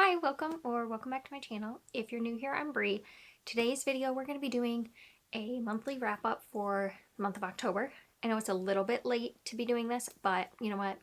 Hi, welcome back to my channel. If you're new here, I'm Bree. Today's video, we're going to be doing a monthly wrap up for the month of October. I know it's a little bit late to be doing this, but you know what?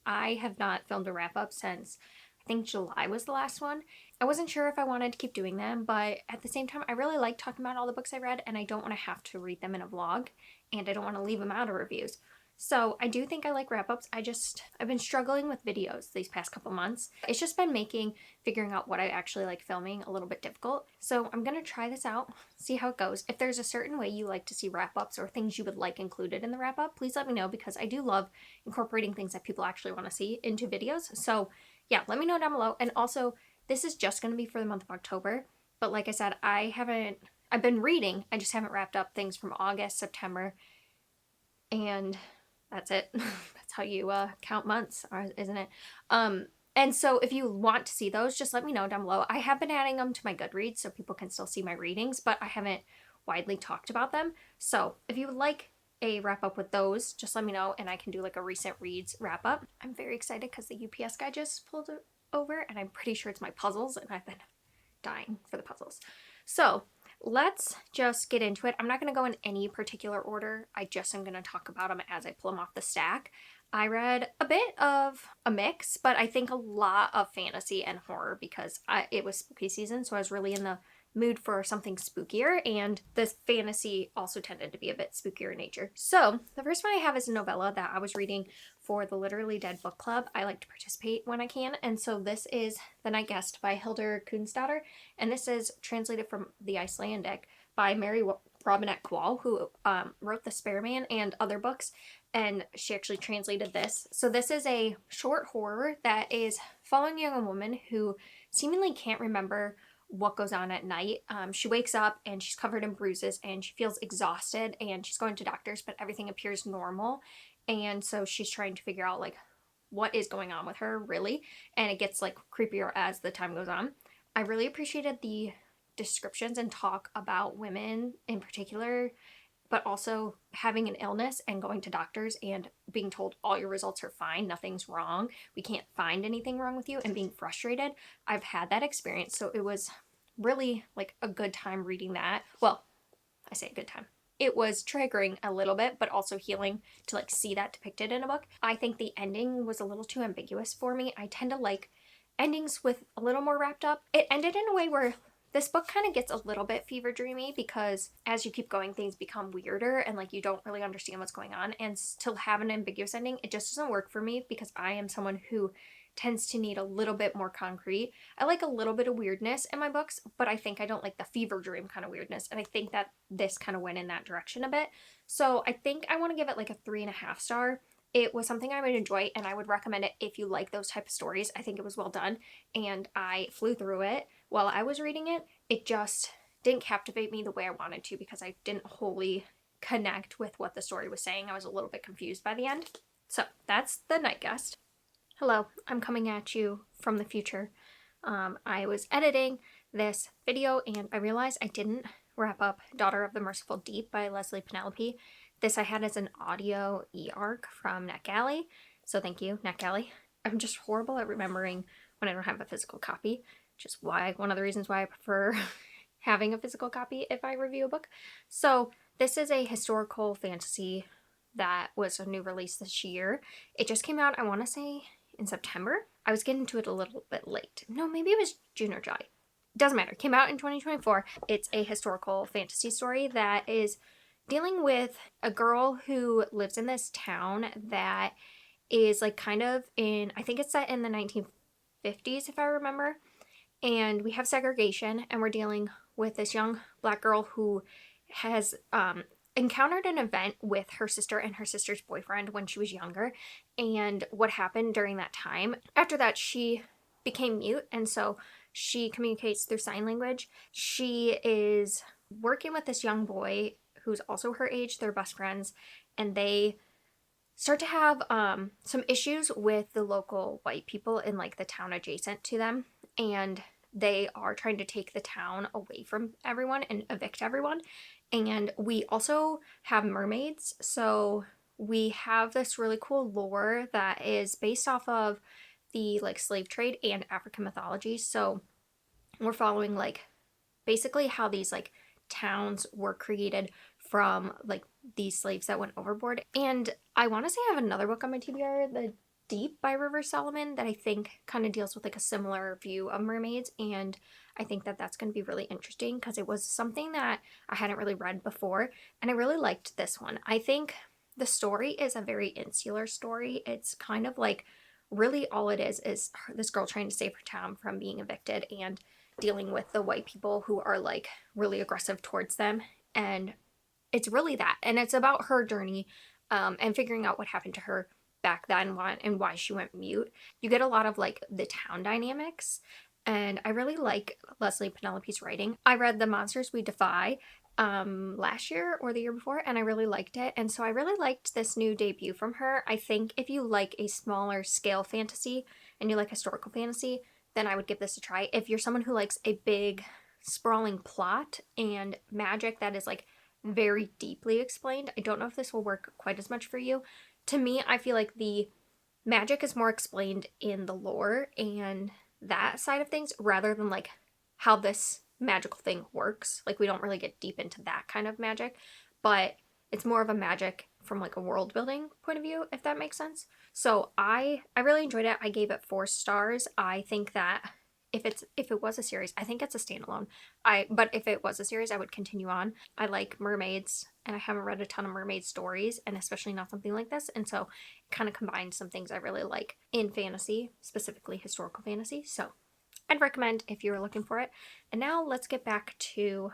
I have not filmed a wrap up since I think July was the last one. I wasn't sure if I wanted to keep doing them, but at the same time, I really like talking about all the books I read, and I don't want to have to read them in a vlog, and I don't want to leave them out of reviews. So I do think I like wrap-ups. I've been struggling with videos these past couple months. It's just been making figuring out what I actually like filming a little bit difficult. So I'm gonna try this out, see how it goes. If there's a certain way you like to see wrap-ups or things you would like included in the wrap-up, please let me know, because I do love incorporating things that people actually want to see into videos. So yeah, let me know down below. And also, this is just gonna be for the month of October. But like I said, I've been reading, I just haven't wrapped up things from August, September, and that's it. That's how you count months, isn't it? And so if you want to see those, just let me know down below. I have been adding them to my Goodreads so people can still see my readings, but I haven't widely talked about them. So if you would like a wrap up with those, just let me know and I can do like a recent reads wrap up. I'm very excited because the UPS guy just pulled it over and I'm pretty sure it's my puzzles, and I've been dying for the puzzles. So let's just get into it. I'm not going to go in any particular order. I just am going to talk about them as I pull them off the stack. I read a bit of a mix, but I think a lot of fantasy and horror because it was spooky season, so I was really in the mood for something spookier, and this fantasy also tended to be a bit spookier in nature. So the first one I have is a novella that I was reading for the Literally Dead book club. I like to participate when I can, and so this is The Night Guest by Hildur Kunsdottir, and this is translated from the Icelandic by Mary Robinette Kowal, who wrote The Spareman and other books, and she actually translated this. So this is a short horror that is following a young woman who seemingly can't remember what goes on at night. She wakes up and she's covered in bruises and she feels exhausted, and she's going to doctors, but everything appears normal. And so she's trying to figure out like what is going on with her really, and it gets like creepier as the time goes on. I really appreciated the descriptions and talk about women in particular, but also having an illness and going to doctors and being told all your results are fine, nothing's wrong, we can't find anything wrong with you, and being frustrated. I've had that experience, so it was really like a good time reading that. Well, I say a good time. It was triggering a little bit, but also healing to like see that depicted in a book. I think the ending was a little too ambiguous for me. I tend to like endings with a little more wrapped up. It ended in a way where this book kind of gets a little bit fever dreamy, because as you keep going, things become weirder and like you don't really understand what's going on. And to have an ambiguous ending, it just doesn't work for me, because I am someone who tends to need a little bit more concrete. I like a little bit of weirdness in my books, but I think I don't like the fever dream kind of weirdness. And I think that this kind of went in that direction a bit. So I think I want to give it like a 3.5 star. It was something I would enjoy, and I would recommend it if you like those type of stories. I think it was well done, and I flew through it while I was reading it. It just didn't captivate me the way I wanted to, because I didn't wholly connect with what the story was saying. I was a little bit confused by the end. So that's The Night Guest. Hello, I'm coming at you from the future. I was editing this video and I realized I didn't wrap up Daughter of the Merciful Deep by Leslie Penelope. This I had as an audio e-arc from NetGalley, so thank you, NetGalley. I'm just horrible at remembering when I don't have a physical copy, which is one of the reasons why I prefer having a physical copy if I review a book. So this is a historical fantasy that was a new release this year. It just came out, I want to say, in September. I was getting to it a little bit late. No, maybe it was June or July. Doesn't matter. It came out in 2024. It's a historical fantasy story that is dealing with a girl who lives in this town that is like kind of in, I think it's set in the 1950s if I remember. And we have segregation, and we're dealing with this young black girl who has encountered an event with her sister and her sister's boyfriend when she was younger, and what happened during that time. After that, she became mute, and so she communicates through sign language. She is working with this young boy who's also her age. They're best friends, and they start to have some issues with the local white people in like the town adjacent to them, and they are trying to take the town away from everyone and evict everyone. And we also have mermaids, so we have this really cool lore that is based off of the like slave trade and African mythology. So we're following like basically how these like towns were created from like these slaves that went overboard. And I want to say I have another book on my TBR, The Deep by River Solomon, that I think kind of deals with like a similar view of mermaids, and I think that that's going to be really interesting because it was something that I hadn't really read before, and I really liked this one. I think the story is a very insular story. It's kind of like really all it is this girl trying to save her town from being evicted and dealing with the white people who are like really aggressive towards them. And it's really that, and it's about her journey and figuring out what happened to her back then and why she went mute. You get a lot of like the town dynamics, and I really like Leslie Penelope's writing. I read The Monsters We Defy last year or the year before, and I really liked it, and so I really liked this new debut from her. I think if you like a smaller scale fantasy and you like historical fantasy, then I would give this a try. If you're someone who likes a big sprawling plot and magic that is like very deeply explained, I don't know if this will work quite as much for you. To me, I feel like the magic is more explained in the lore and that side of things rather than like how this magical thing works. Like we don't really get deep into that kind of magic, but it's more of a magic from like a world building point of view, if that makes sense. So I really enjoyed it. I gave it 4 stars. I think that if it was a series, I think it's a standalone. But if it was a series, I would continue on. I like mermaids, and I haven't read a ton of mermaid stories, and especially not something like this. And so it kind of combines some things I really like in fantasy, specifically historical fantasy. So I'd recommend if you're looking for it. And now let's get back to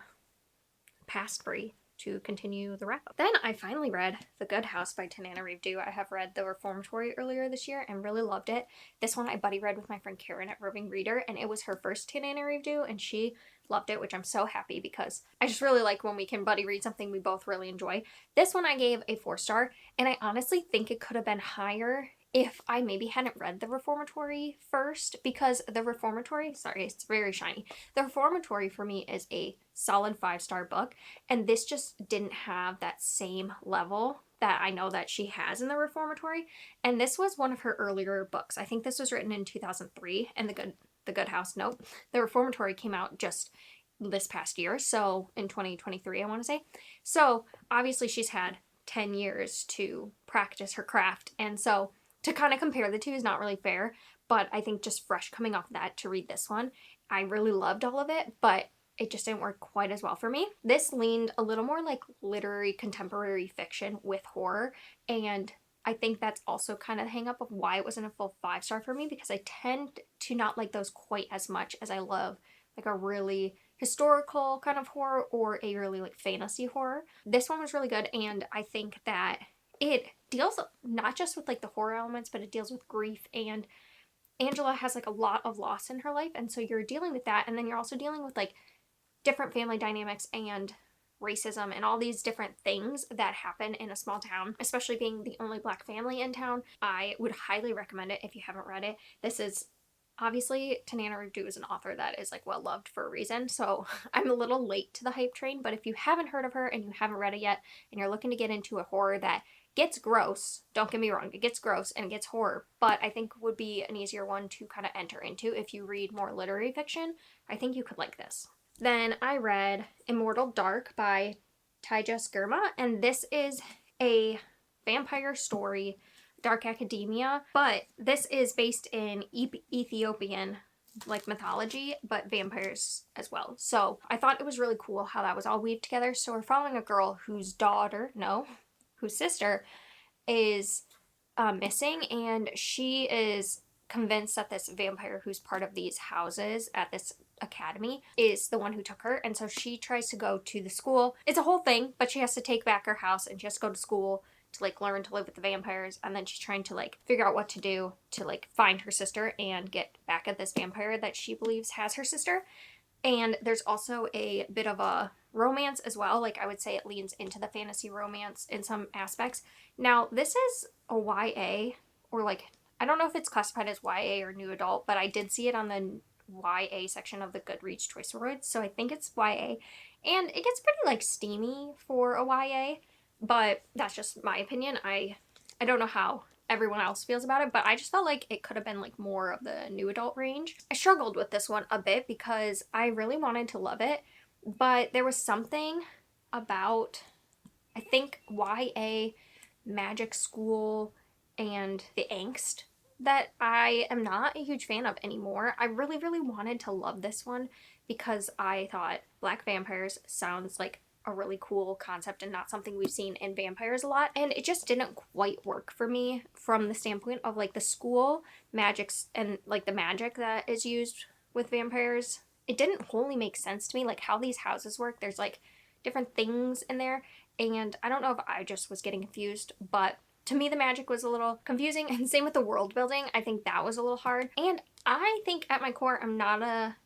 past Brie to continue the wrap up. Then I finally read The Good House by Tanana Reeve Dew. I have read The Reformatory earlier this year and really loved it. This one I buddy read with my friend Karen at Roving Reader, and it was her first Tanana Reeve Dew, and she loved it, which I'm so happy because I just really like when we can buddy read something we both really enjoy. This one I gave a 4-star, and I honestly think it could have been higher if I maybe hadn't read The Reformatory first, because The Reformatory, sorry, it's very shiny. The Reformatory for me is a solid 5-star book, and this just didn't have that same level that I know that she has in The Reformatory. And this was one of her earlier books. I think this was written in 2003, and The Good House, nope. The Reformatory came out just this past year, so in 2023, I want to say. So obviously she's had 10 years to practice her craft, and so to kind of compare the two is not really fair, but I think just fresh coming off that to read this one, I really loved all of it, but it just didn't work quite as well for me. This leaned a little more like literary contemporary fiction with horror, and I think that's also kind of the hang up of why it wasn't a full 5-star for me, because I tend to not like those quite as much as I love like a really historical kind of horror or a really like fantasy horror. This one was really good, and I think that it deals not just with like the horror elements, but it deals with grief, and Angela has like a lot of loss in her life, and so you're dealing with that, and then you're also dealing with like different family dynamics and racism and all these different things that happen in a small town, especially being the only Black family in town. I would highly recommend it if you haven't read it. This is obviously, Tanana Reeve Dew is an author that is like well loved for a reason, so I'm a little late to the hype train, but if you haven't heard of her and you haven't read it yet and you're looking to get into a horror that gets gross, don't get me wrong, it gets gross and it gets horror, but I think would be an easier one to kind of enter into if you read more literary fiction, I think you could like this. Then I read Immortal Dark by Taija Skirma, and this is a vampire story, dark academia, but this is based in Ethiopian like mythology, but vampires as well. So I thought it was really cool how that was all weaved together. So we're following a girl whose sister is missing, and she is convinced that this vampire who's part of these houses at this academy is the one who took her, and so she tries to go to the school. It's a whole thing, but she has to take back her house and she has to go to school to like learn to live with the vampires, and then she's trying to like figure out what to do to like find her sister and get back at this vampire that she believes has her sister. And there's also a bit of a romance as well. Like I would say it leans into the fantasy romance in some aspects. Now this is a YA, or like I don't know if it's classified as YA or new adult, but I did see it on the YA section of the Goodreads Choice Awards, so I think it's YA, and it gets pretty like steamy for a YA, but that's just my opinion. I don't know how everyone else feels about it, but I just felt like it could have been like more of the new adult range. I struggled with this one a bit because I really wanted to love it, but there was something about, I think, YA, magic school, and the angst that I am not a huge fan of anymore. I really, really wanted to love this one because I thought black vampires sounds like a really cool concept and not something we've seen in vampires a lot. And it just didn't quite work for me from the standpoint of like the school magics and like the magic that is used with vampires. It didn't wholly make sense to me, like how these houses work. There's like different things in there, and I don't know if I just was getting confused, but to me the magic was a little confusing, and same with the world building. I think that was a little hard. And I think at my core I'm not a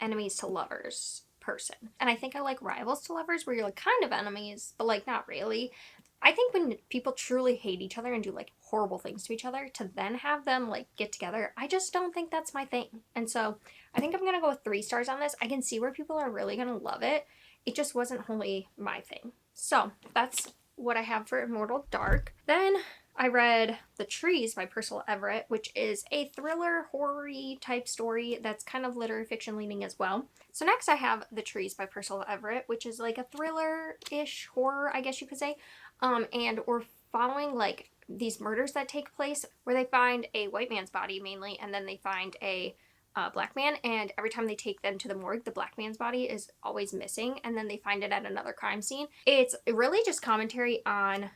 enemies to lovers person, and I think I like rivals to lovers where you're like kind of enemies but like not really. I think when people truly hate each other and do like horrible things to each other, to then have them like get together, I just don't think that's my thing. And so I think I'm gonna go with 3 stars on this. I can see where people are really gonna love it. It just wasn't wholly my thing. So that's what I have for Immortal Dark. Then I read The Trees by Percival Everett, which is a thriller, horror-y type story that's kind of literary fiction leaning as well. So next I have The Trees by Percival Everett, which is like a thriller-ish horror, I guess you could say. And we're following like these murders that take place where they find a white man's body mainly, and then they find a black man, and every time they take them to the morgue, the black man's body is always missing, and then they find it at another crime scene. It's really just commentary on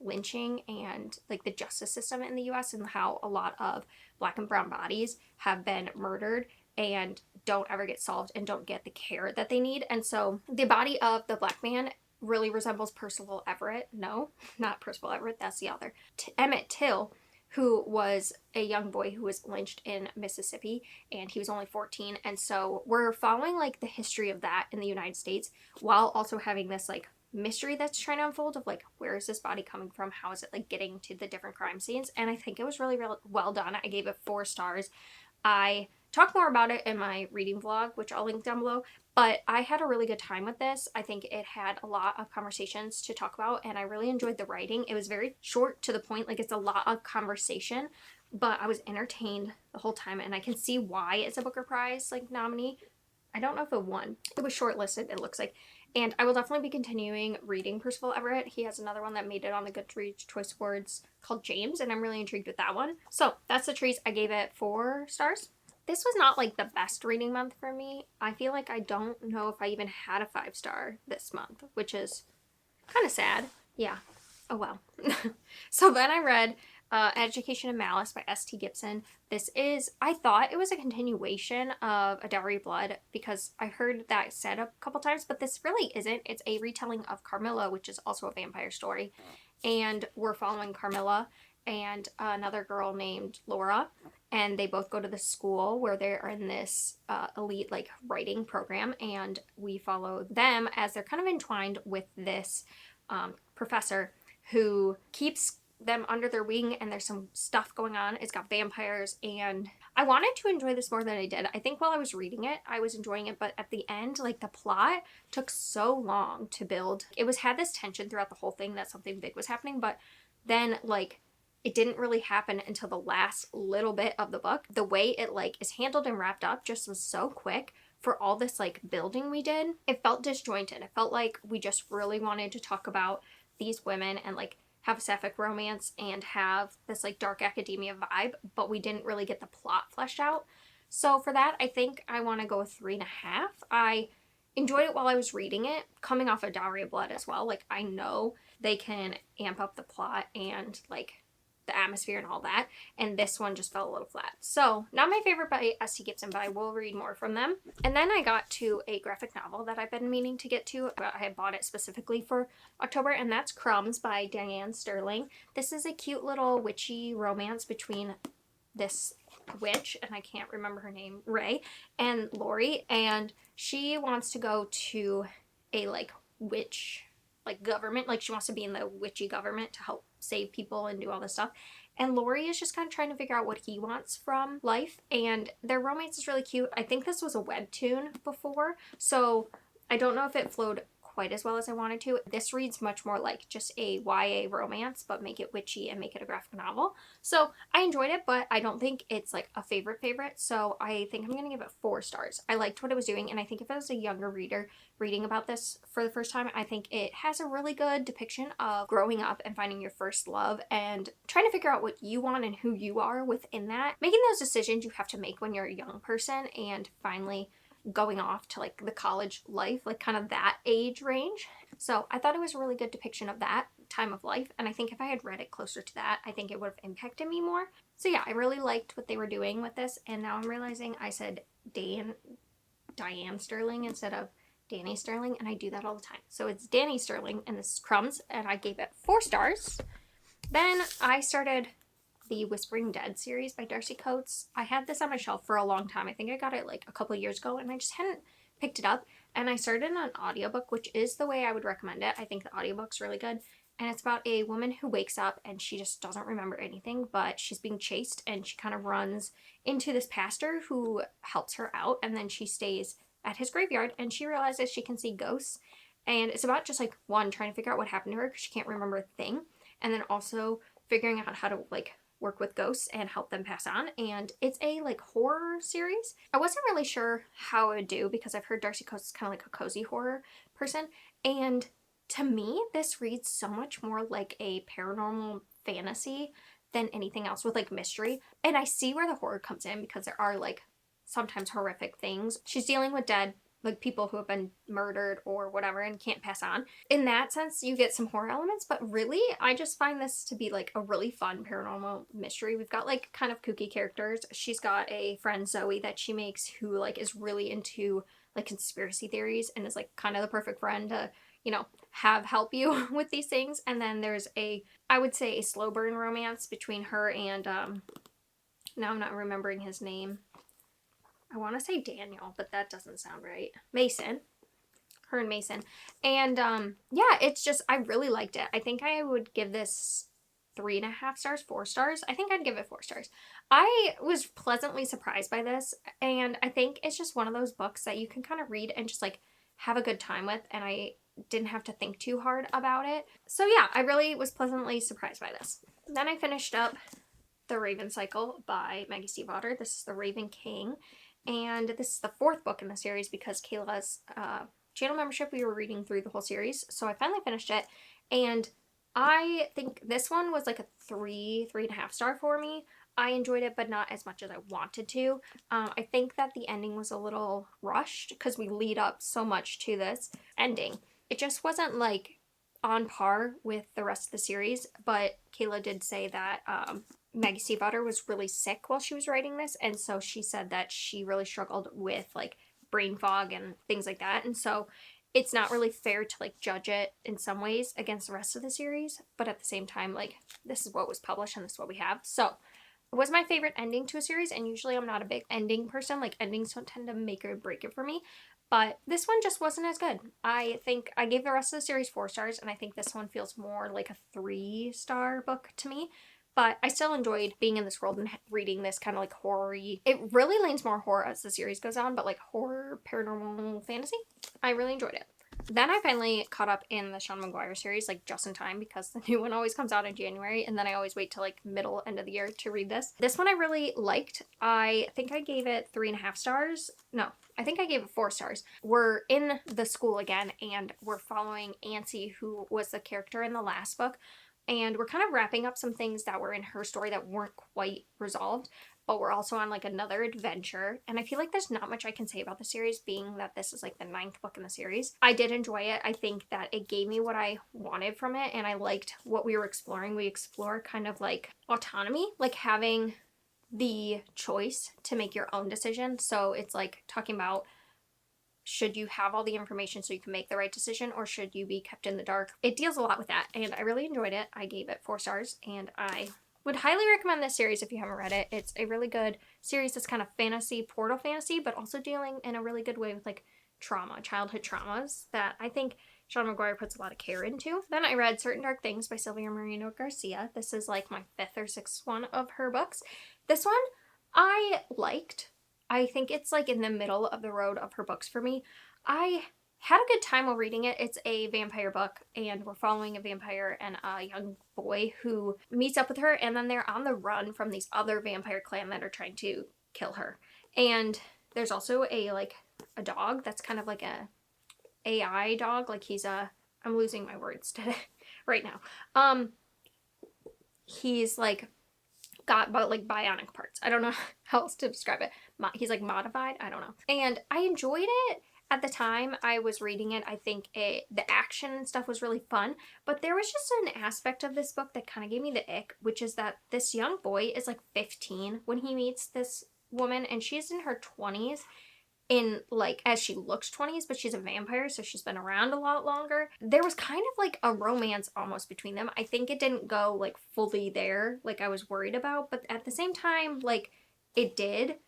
lynching and like the justice system in the US and how a lot of black and brown bodies have been murdered and don't ever get solved and don't get the care that they need. And so the body of the black man really resembles Percival Everett. No, not Percival Everett, that's the other. Emmett Till, who was a young boy who was lynched in Mississippi, and he was only 14. And so we're following like the history of that in the United States while also having this like mystery that's trying to unfold of like, where is this body coming from? How is it like getting to the different crime scenes? And I think it was really, really well done. I gave it 4 stars. I talk more about it in my reading vlog, which I'll link down below, but I had a really good time with this. I think it had a lot of conversations to talk about, and I really enjoyed the writing. It was very short to the point, like it's a lot of conversation, but I was entertained the whole time, and I can see why it's a Booker Prize like nominee. I don't know if it won. It was shortlisted, it looks like. And I will definitely be continuing reading Percival Everett. He has another one that made it on the Goodreads Choice Awards called James, and I'm really intrigued with that one. So that's The Trees. I gave it 4 stars. This was not like the best reading month for me. I feel like I don't know if I even had a 5-star this month, which is kind of sad. Yeah. Oh well. So then I read Education of Malice by S.T. Gibson. This is, I thought it was a continuation of A Dowry of Blood because I heard that said a couple times, but this really isn't. It's a retelling of Carmilla, which is also a vampire story. And we're following Carmilla and another girl named Laura, and they both go to the school where they're in this elite like writing program, and we follow them as they're kind of entwined with this professor who keeps them under their wing, and there's some stuff going on. It's got vampires, and I wanted to enjoy this more than I did. I think while I was reading it, I was enjoying it, but at the end, like the plot took so long to build. It had this tension throughout the whole thing that something big was happening, but then like it didn't really happen until the last little bit of the book. The way it like is handled and wrapped up just was so quick for all this like building we did. It felt disjointed. It felt like we just really wanted to talk about these women and like have a sapphic romance and have this like dark academia vibe, but we didn't really get the plot fleshed out. So for that, I think I want to go with 3.5. I enjoyed it while I was reading it, coming off of Dowry of Blood as well. Like I know they can amp up the plot and like the atmosphere and all that, and this one just felt a little flat. So not my favorite by S.T. Gibson, but I will read more from them. And then I got to a graphic novel that I've been meaning to get to, but I had bought it specifically for October, and that's Crumbs by Diane Sterling. This is a cute little witchy romance between this witch, and I can't remember her name, Ray, and Lori, and she wants to go to a like witch like government, like she wants to be in the witchy government to help save people and do all this stuff. And Lori is just kind of trying to figure out what he wants from life, and their romance is really cute. I think this was a webtoon before, so I don't know if it flowed quite as well as I wanted to. This reads much more like just a YA romance, but make it witchy and make it a graphic novel. So I enjoyed it, but I don't think it's like a favorite, so I think I'm gonna give it 4 stars. I liked what it was doing, and I think if I was a younger reader reading about this for the first time, I think it has a really good depiction of growing up and finding your first love and trying to figure out what you want and who you are within that. Making those decisions you have to make when you're a young person, and finally going off to like the college life, like kind of that age range. So I thought it was a really good depiction of that time of life, and I think if I had read it closer to that, I think it would have impacted me more. So yeah, I really liked what they were doing with this, and now I'm realizing I said Diane Sterling instead of Danny Sterling, and I do that all the time. So it's Danny Sterling, and this is Crumbs, and I gave it 4 stars. Then I started the Whispering Dead series by Darcy Coates. I had this on my shelf for a long time. I think I got it like a couple of years ago, and I just hadn't picked it up. And I started an audiobook, which is the way I would recommend it. I think the audiobook's really good. And it's about a woman who wakes up and she just doesn't remember anything, but she's being chased, and she kind of runs into this pastor who helps her out, and then she stays at his graveyard, and she realizes she can see ghosts. And it's about just like one, trying to figure out what happened to her because she can't remember a thing, and then also figuring out how to like work with ghosts and help them pass on. And it's a like horror series. I wasn't really sure how it would do because I've heard Darcy Coates is kind of like a cozy horror person, and to me this reads so much more like a paranormal fantasy than anything else with like mystery. And I see where the horror comes in because there are like sometimes horrific things. She's dealing with dead, like people who have been murdered or whatever and can't pass on. In that sense, you get some horror elements, but really, I just find this to be like a really fun paranormal mystery. We've got like kind of kooky characters. She's got a friend, Zoe, that she makes who like is really into like conspiracy theories and is like kind of the perfect friend to, you know, have help you with these things. And then there's a, I would say, a slow burn romance between her and, now I'm not remembering his name. I want to say Daniel, but that doesn't sound right. Mason. Her and Mason. And yeah, it's just, I really liked it. I think I would give this 3.5 stars, 4 stars. I think I'd give it 4 stars. I was pleasantly surprised by this, and I think it's just one of those books that you can kind of read and just like have a good time with, and I didn't have to think too hard about it. So yeah, I really was pleasantly surprised by this. Then I finished up The Raven Cycle by Maggie Stiefvater. This is The Raven King. And this is the 4th book in the series because Kayla's channel membership, we were reading through the whole series. So I finally finished it. And I think this one was like a 3.5 star for me. I enjoyed it, but not as much as I wanted to. I think that the ending was a little rushed because we lead up so much to this ending. It just wasn't like on par with the rest of the series, but Kayla did say that Maggie Stiefvater was really sick while she was writing this, and so she said that she really struggled with like brain fog and things like that, and so it's not really fair to like judge it in some ways against the rest of the series, but at the same time, like, this is what was published and this is what we have. So it was my favorite ending to a series, and usually I'm not a big ending person. Like, endings don't tend to make or break it for me, but this one just wasn't as good. I think I gave the rest of the series 4 stars, and I think this one feels more like a 3-star book to me. But I still enjoyed being in this world and reading this kind of like horror-y. It really leans more horror as the series goes on, but like horror, paranormal fantasy. I really enjoyed it. Then I finally caught up in the Sean McGuire series, like just in time because the new one always comes out in January, and then I always wait till like middle, end of the year to read this. This one I really liked. I think I gave it 3.5 stars. No, I think I gave it 4 stars. We're in the school again, and we're following Ancy, who was the character in the last book. And we're kind of wrapping up some things that were in her story that weren't quite resolved, but we're also on like another adventure. And I feel like there's not much I can say about the series, being that this is like the 9th book in the series. I did enjoy it. I think that it gave me what I wanted from it, and I liked what we were exploring. We explore kind of like autonomy, like having the choice to make your own decision. So it's like talking about, should you have all the information so you can make the right decision, or should you be kept in the dark? It deals a lot with that, and I really enjoyed it. I gave it 4 stars, and I would highly recommend this series if you haven't read it. It's a really good series that's kind of fantasy, portal fantasy, but also dealing in a really good way with like trauma, childhood traumas that I think Sean McGuire puts a lot of care into. Then I read Certain Dark Things by Sylvia Moreno Garcia. This is like my 5th or 6th one of her books. This one I liked. I think it's like in the middle of the road of her books for me. I had a good time while reading it. It's a vampire book, and we're following a vampire and a young boy who meets up with her, and then they're on the run from these other vampire clan that are trying to kill her. And there's also a dog that's kind of like a AI dog. Like he's a, I'm losing my words today right now. He's like got like bionic parts. I don't know how else to describe it. He's like modified. I don't know. And I enjoyed it. At the time I was reading it, I think the action and stuff was really fun, but there was just an aspect of this book that kind of gave me the ick, which is that this young boy is like 15 when he meets this woman, and she's in her 20s, in like, as she looks 20s, but she's a vampire, so she's been around a lot longer. There was kind of like a romance almost between them. I think it didn't go like fully there like I was worried about, but at the same time, like, it did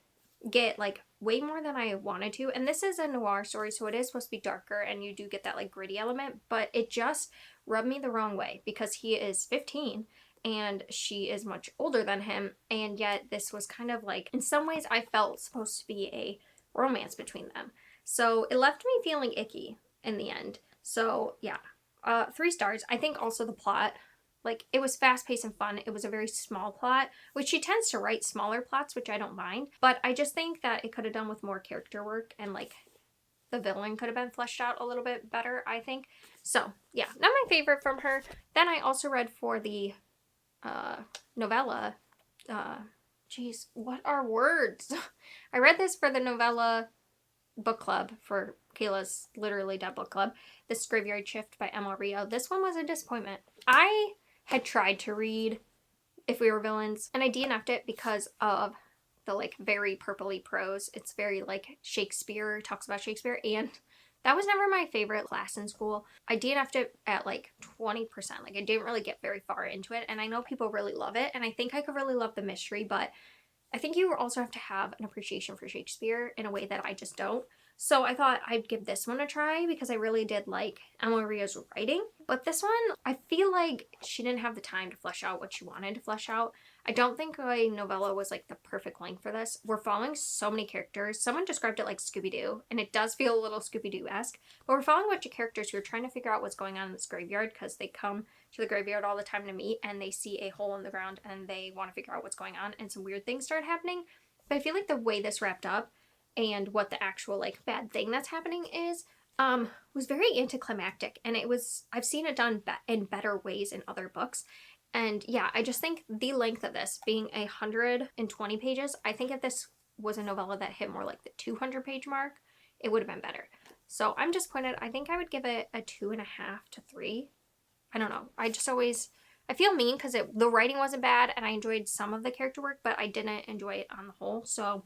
get like way more than I wanted to. And this is a noir story, so it is supposed to be darker, and you do get that like gritty element, but it just rubbed me the wrong way because he is 15 and she is much older than him, and yet this was kind of like, in some ways I felt supposed to be a romance between them. So it left me feeling icky in the end. So yeah, 3 stars. I think also the plot, like, it was fast-paced and fun. It was a very small plot, which she tends to write smaller plots, which I don't mind. But I just think that it could have done with more character work, and like the villain could have been fleshed out a little bit better, I think. So yeah, not my favorite from her. Then I also read for the novella, geez, what are words? I read this for the novella book club for Kayla's Literally Dead book club, This Graveyard Shift by Emma Rio. This one was a disappointment. I had tried to read If We Were Villains, and I DNF'd it because of the like very purpley prose. It's very like Shakespeare, talks about Shakespeare, and that was never my favorite class in school. I DNF'd it at like 20%. Like, I didn't really get very far into it, and I know people really love it, and I think I could really love the mystery, but I think you also have to have an appreciation for Shakespeare in a way that I just don't. So I thought I'd give this one a try because I really did like Emma Rio's writing. But this one, I feel like she didn't have the time to flesh out what she wanted to flesh out. I don't think a novella was like the perfect length for this. We're following so many characters. Someone described it like Scooby-Doo, and it does feel a little Scooby-Doo-esque. But we're following a bunch of characters who are trying to figure out what's going on in this graveyard because they come to the graveyard all the time to meet, and they see a hole in the ground and they want to figure out what's going on, and some weird things start happening. But I feel like the way this wrapped up and what the actual like bad thing that's happening is was very anticlimactic, and it was, I've seen it done in better ways in other books. And yeah, I just think the length of this being 120 pages, I think if this was a novella that hit more like the 200 page mark, it would have been better. So I'm disappointed. I think I would give it a 2.5 to 3. I don't know. I just always, I feel mean because the writing wasn't bad and I enjoyed some of the character work, but I didn't enjoy it on the whole. So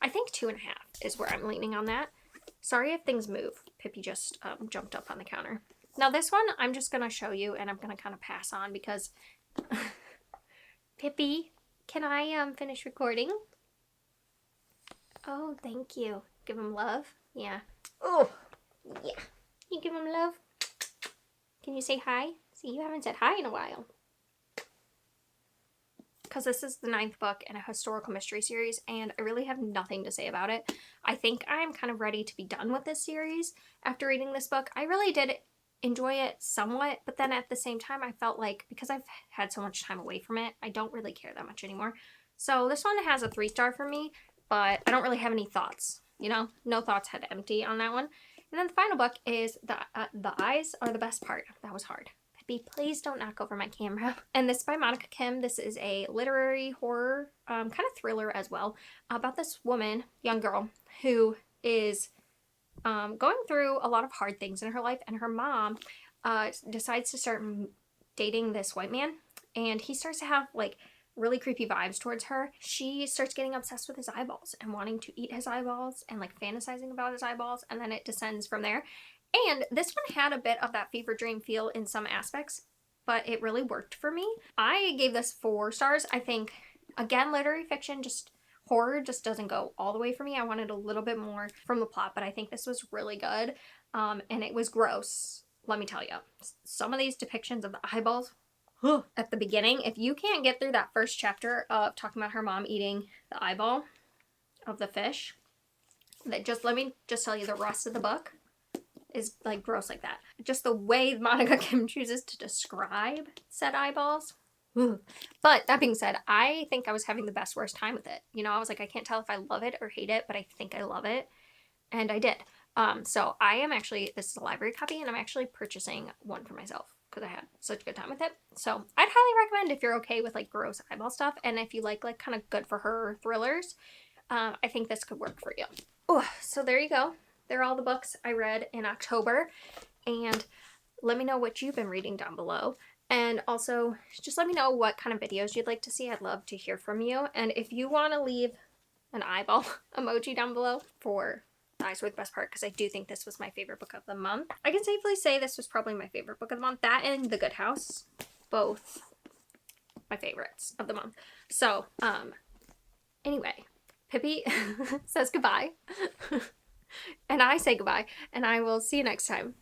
I think 2.5 is where I'm leaning on that. Sorry if things move. Pippi just jumped up on the counter. Now this one I'm just going to show you, and I'm going to kind of pass on because Pippi, can I finish recording? Oh, thank you. Give him love? Yeah. Oh, yeah. You give him love? Can you say hi? See, you haven't said hi in a while. Because this is the 9th book in a historical mystery series, and I really have nothing to say about it. I think I'm kind of ready to be done with this series after reading this book. I really did enjoy it somewhat, but then at the same time I felt like, because I've had so much time away from it, I don't really care that much anymore. So this one has a 3-star for me, but I don't really have any thoughts, you know? No thoughts, had empty on that one. And then the final book is The Eyes Are the Best Part. That was hard. Pippi, please don't knock over my camera. And this is by Monica Kim. This is a literary horror, kind of thriller as well, about this woman, young girl, who is going through a lot of hard things in her life, and her mom decides to start dating this white man, and he starts to have like really creepy vibes towards her. She starts getting obsessed with his eyeballs and wanting to eat his eyeballs and like fantasizing about his eyeballs, and then it descends from there. And this one had a bit of that fever dream feel in some aspects, but it really worked for me. I gave this 4 stars. I think, again, literary fiction, just horror just doesn't go all the way for me. I wanted a little bit more from the plot, but I think this was really good. And it was gross, let me tell you. Some of these depictions of the eyeballs at the beginning, if you can't get through that first chapter of talking about her mom eating the eyeball of the fish, that just, let me just tell you the rest of the book. is like gross like that. Just the way Monica Kim chooses to describe said eyeballs. Ugh. But that being said, I think I was having the best worst time with it. You know, I was like, I can't tell if I love it or hate it, but I think I love it. And I did. So I am actually, this is a library copy, and I'm actually purchasing one for myself because I had such a good time with it. So I'd highly recommend if you're okay with like gross eyeball stuff, and if you like kind of good for her thrillers, I think this could work for you. Oh, so there you go. They're all the books I read in October, and let me know what you've been reading down below. And also, just let me know what kind of videos you'd like to see. I'd love to hear from you. And if you want to leave an eyeball emoji down below for eyes were the best part, because I do think this was my favorite book of the month. I can safely say this was probably my favorite book of the month. That and The Good House, both my favorites of the month. So, anyway, Pippi says goodbye. And I say goodbye, and I will see you next time.